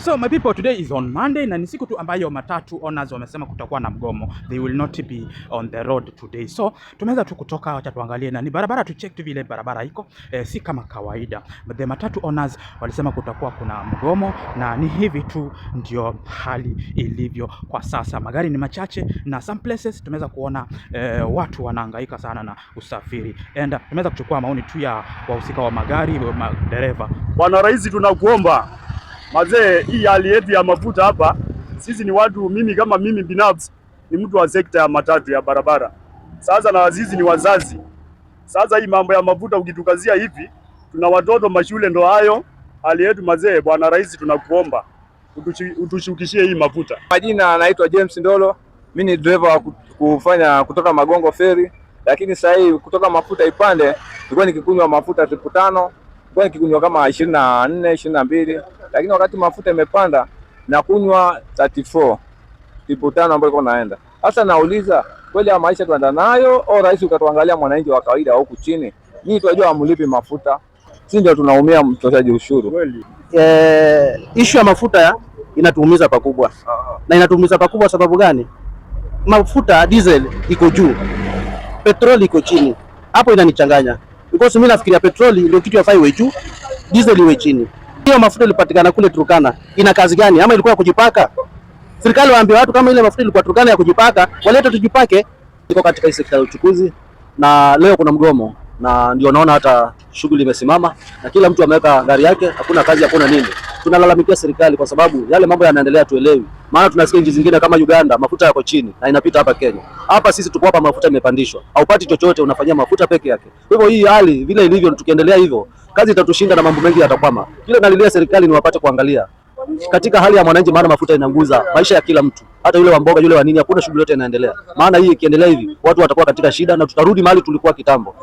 So my people, today is on Monday na ni siku tu ambayo matatu owners wamesema kutakuwa na mgomo. They will not be on the road today. So tumeweza tu kutoka, wacha tuangalie na ni barabara, tu check tu vile barabara iko si kama kawaida. But the matatu owners walisema kutakuwa kuna mgomo na ni hivi tu ndio hali ilivyo kwa sasa. Magari ni machache na some places tumeweza kuona watu wanahangaika sana na usafiri. And tumeweza kuchukua maoni tu ya wahusika wa magari, madereva. Bwana Rais, tunakuomba mazee, hii hali yetu ya mafuta hapa, sisi ni watu, mimi binafsi ni mtu wa sekta ya matatu ya barabara. Sasa na wazizi ni wazazi. Sasa hii mambo ya mafuta ukitukazia hivi, tuna watoto mashule, ndo hayo hali yetu mazee. Bwana Rais, tunakuomba utushukishie hii mafuta. Majina anaitwa James Ndolo, mimi ni driver wa kufanya kutoka Magongo Ferry, lakini sasa hivi kutoka mafuta ipande, nilikuwa nikikunywa mafuta 5,500, nilikuwa nikikunywa kama 24 22, lakini wakati mafuta imepanda na kunywa 34 5,500 ambayo iko naenda. Sasa nauliza, kweli ya maisha tunaenda nayo au rais ukatuangalia mwananchi wa kawaida huku chini? Nyinyi tunajua hamlipi mafuta, sisi ndio tunaumia mtoshaji ushuru. Kweli issue ya mafuta inatuumiza pakubwa. Na inatuumiza pakubwa sababu gani? Mafuta diesel iko juu, petroli iko chini. Hapo inanichanganya. Because mimi nafikiria petroli ndio kitu yafai iwe juu, diesel iwe chini. Hiyo mafuta ilipatikana kule Turkana, ina kazi gani? Ama ilikuwa ya kujipaka? Serikali waambie watu kama ile mafuta ilikuwa Turkana ya kujipaka, walete tujipake. Iko katika sekta ya uchukuzi na leo kuna mgomo na ndio naona hata shughuli imesimama na kila mtu ameweka gari yake, hakuna kazi, hakuna nini. Tunalalamikia serikali kwa sababu yale mambo yanaendelea tuelewi. Maana tunasikia nchi zingine kama Uganda mafuta yako chini na inapita hapa Kenya. Hapa sisi tuko hapa mafuta imepandishwa. Haupati chochote, unafanyia mafuta peke yake. Kwa hivyo hii hali vile ilivyo, tukiendelea hivyo kazi itatushinda na mambo mengi yatakwama. Kile nalilia serikali ni wapate kuangalia katika hali ya mwananchi, maana mafuta inaguza maisha ya kila mtu, hata yule wa mboga, yule wa nini, hakuna shughuli yote inaendelea. Maana hii ikiendelea hivi watu watakuwa katika shida na tutarudi mahali tulikuwa kitambo.